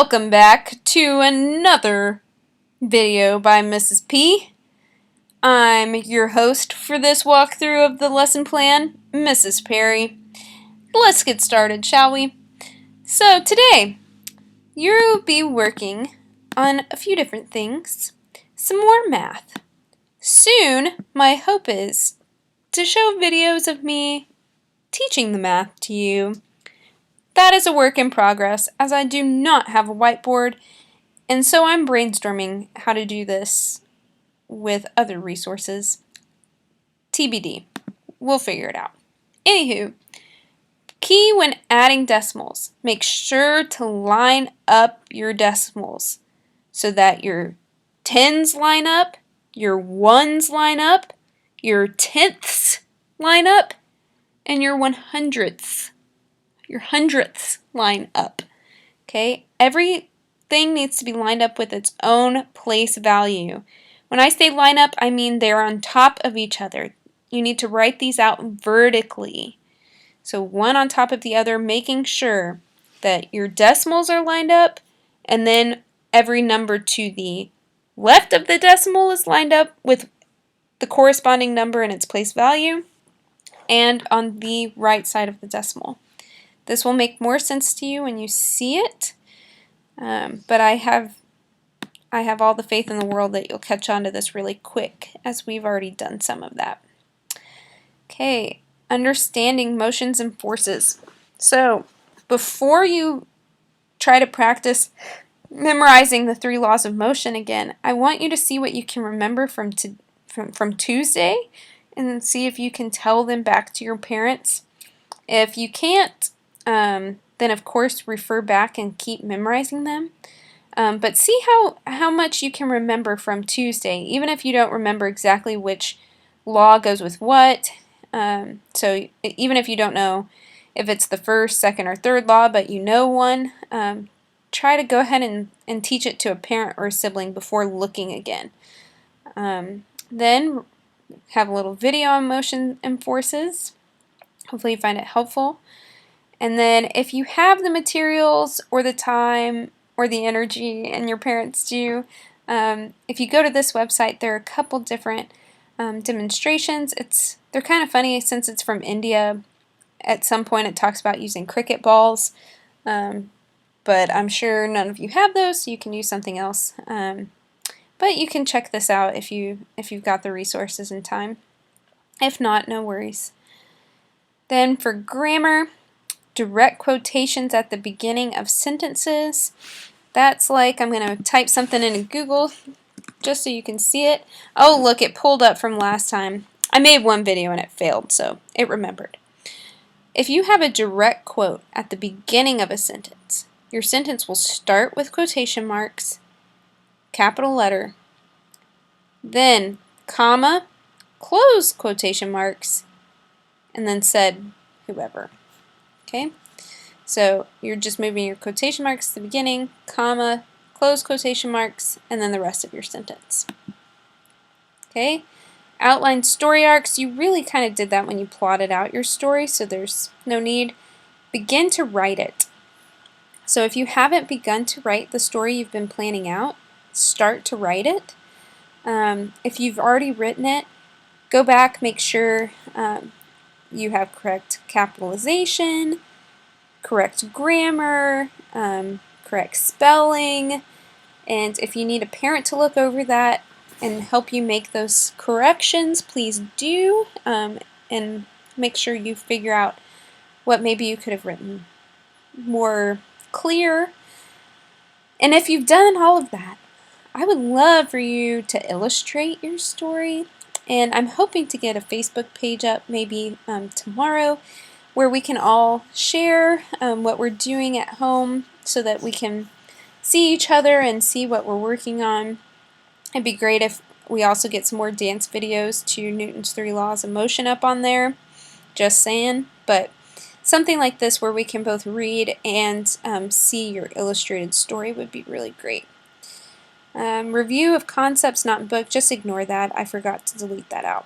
Welcome back to another video by Mrs. P. I'm your host for this walkthrough of the lesson plan, Mrs. Perry. Let's get started, shall we? So today, you'll be working on a few different things, some more math. Soon, my hope is to show videos of me teaching the math to you. That is a work in progress, as I do not have a whiteboard, and so I'm brainstorming how to do this with other resources. TBD. We'll figure it out. Anywho, key when adding decimals, make sure to line up your decimals so that your tens line up, your ones line up, your tenths line up, and your 100ths, your hundredths line up. Okay? Everything needs to be lined up with its own place value. When I say line up, I mean they're on top of each other. You need to write these out vertically. So one on top of the other, making sure that your decimals are lined up, and then every number to the left of the decimal is lined up with the corresponding number in its place value, and on the right side of the decimal. This will make more sense to you when you see it, but I have all the faith in the world that you'll catch on to this really quick, as we've already done some of that. Okay, understanding motions and forces. So, before you try to practice memorizing the 3 laws of motion again, I want you to see what you can remember from Tuesday, and see if you can tell them back to your parents. If you can't, then of course refer back and keep memorizing them. But see how much you can remember from Tuesday, even if you don't remember exactly which law goes with what. So even if you don't know if it's the first, second, or third law, but you know one, try to go ahead and teach it to a parent or a sibling before looking again. Then have a little video on motion and forces. Hopefully you find it helpful. And then if you have the materials or the time or the energy, and your parents do, if you go to this website, there are a couple different demonstrations. They're kind of funny since it's from India. At some point it talks about using cricket balls, but I'm sure none of you have those, so you can use something else. But you can check this out if you've got the resources and time. If not, no worries. Then for grammar, direct quotations at the beginning of sentences. That's like, I'm going to type something into Google just so you can see it. Oh, look, it pulled up from last time. I made one video and it failed, so it remembered. If you have a direct quote at the beginning of a sentence, your sentence will start with quotation marks, capital letter, then comma, close quotation marks, and then said whoever. Okay? So you're just moving your quotation marks at the beginning, comma, close quotation marks, and then the rest of your sentence. Okay? Outline story arcs. You really kind of did that when you plotted out your story, so there's no need. Begin to write it. So if you haven't begun to write the story you've been planning out, start to write it. If you've already written it, go back, make sure you have correct capitalization, correct grammar, correct spelling, and if you need a parent to look over that and help you make those corrections, please do, and make sure you figure out what maybe you could have written more clear. And if you've done all of that, I would love for you to illustrate your story, and I'm hoping to get a Facebook page up maybe tomorrow, where we can all share what we're doing at home so that we can see each other and see what we're working on. It'd be great if we also get some more dance videos to Newton's 3 Laws of Motion up on there. Just saying. But something like this where we can both read and see your illustrated story would be really great. Review of concepts not in book, just ignore that. I forgot to delete that out.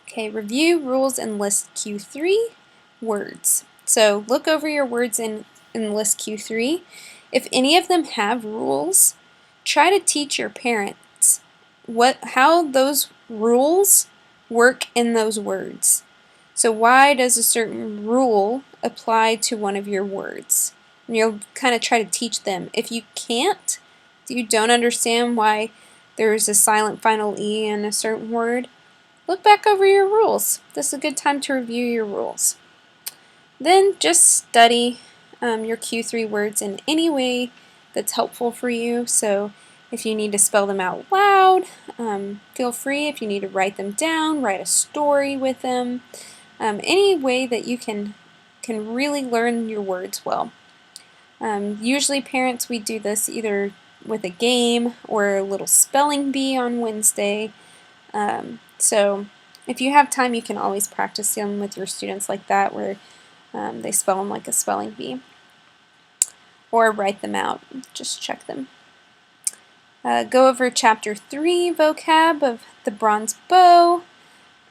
Okay, review rules in list Q3, words. So look over your words in list Q3. If any of them have rules, try to teach your parents how those rules work in those words. So why does a certain rule apply to one of your words? And you'll kind of try to teach them. If you can't, if you don't understand why there's a silent final E in a certain word, look back over your rules. This is a good time to review your rules. Then just study your Q3 words in any way that's helpful for you. So if you need to spell them out loud, feel free. If you need to write them down, write a story with them. Any way that you can really learn your words well. Usually parents, we do this either with a game or a little spelling bee on Wednesday. So if you have time, you can always practice them with your students like that, where they spell them like a spelling bee. Or write them out, just check them. Go over Chapter 3 vocab of the bronze bow,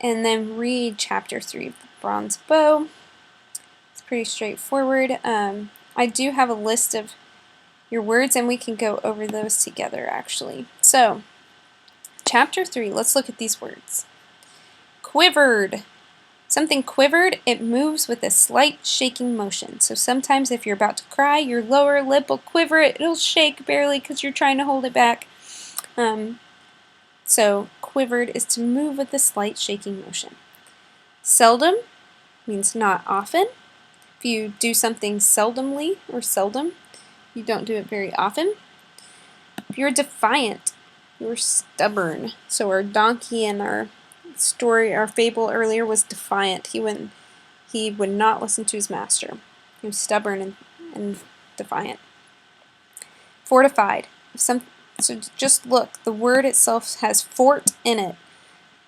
and then read Chapter 3 of the bronze bow. It's pretty straightforward. I do have a list of your words, and we can go over those together actually. So, Chapter 3, let's look at these words. Quivered. Something quivered, it moves with a slight shaking motion. So sometimes if you're about to cry, your lower lip will quiver, it'll shake barely because you're trying to hold it back. So quivered is to move with a slight shaking motion. Seldom means not often. If you do something seldomly or seldom, you don't do it very often. If you're defiant, you're stubborn. So our donkey in our story, our fable earlier, was defiant. He would not listen to his master. He was stubborn and defiant. Fortified. So just look, the word itself has fort in it.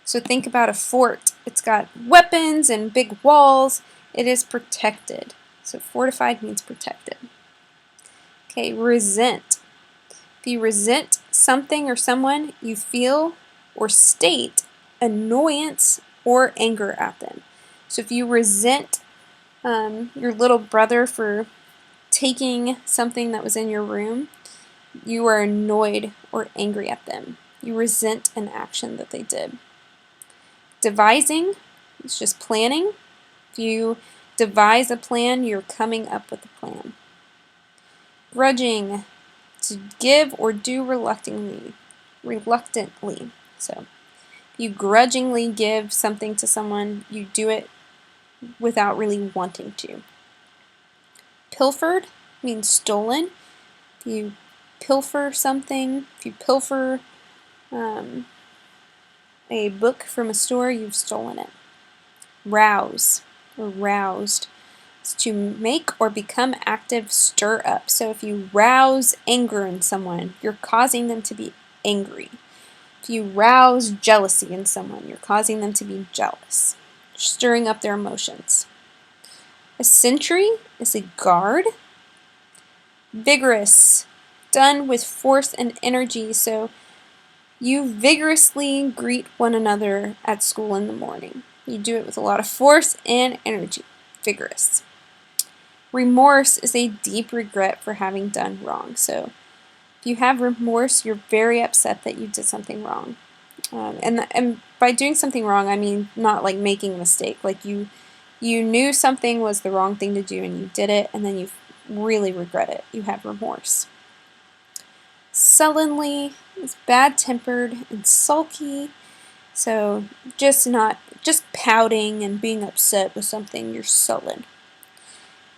So think about a fort. It's got weapons and big walls. It is protected. So fortified means protected. Okay, resent. If you resent something or someone, you feel or state annoyance or anger at them. So if you resent your little brother for taking something that was in your room, you are annoyed or angry at them. You resent an action that they did. Devising is just planning. If you devise a plan, you're coming up with a plan. Grudging, to give or do reluctantly. So you grudgingly give something to someone, you do it without really wanting to. Pilfered means stolen. If you pilfer something, if you pilfer a book from a store, you've stolen it. Rouse or roused is to make or become active, stir up. So if you rouse anger in someone, you're causing them to be angry. If you rouse jealousy in someone, you're causing them to be jealous, stirring up their emotions. A sentry is a guard. Vigorous, done with force and energy. So you vigorously greet one another at school in the morning. You do it with a lot of force and energy. Vigorous. Remorse is a deep regret for having done wrong. So if you have remorse, you're very upset that you did something wrong. And by doing something wrong, I mean not like making a mistake. Like you knew something was the wrong thing to do and you did it, and then you really regret it. You have remorse. Sullenly is bad-tempered and sulky. So just pouting and being upset with something, you're sullen.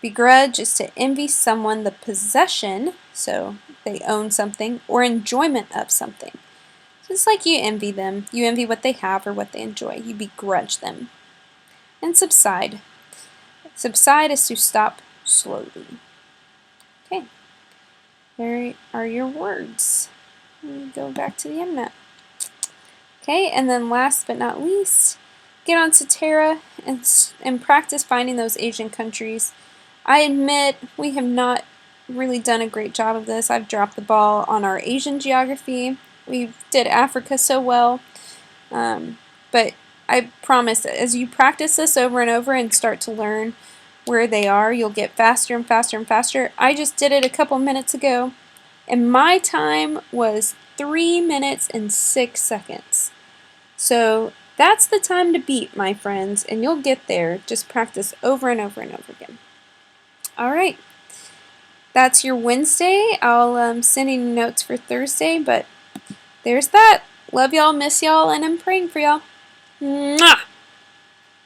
Begrudge is to envy someone the possession, so they own something, or enjoyment of something. So it's like you envy them. You envy what they have or what they enjoy. You begrudge them. And subside. Subside is to stop slowly. Okay, there are your words. Let me go back to the internet. Okay, and then last but not least, get on Statera and practice finding those Asian countries. I admit we have not really done a great job of this. I've dropped the ball on our Asian geography. We did Africa so well, but I promise that as you practice this over and over and start to learn where they are, you'll get faster and faster and faster. I just did it a couple minutes ago, and my time was 3 minutes and 6 seconds. So that's the time to beat, my friends, and you'll get there. Just practice over and over and over again. Alright, that's your Wednesday. I'll send you notes for Thursday, but there's that. Love y'all, miss y'all, and I'm praying for y'all. Mwah!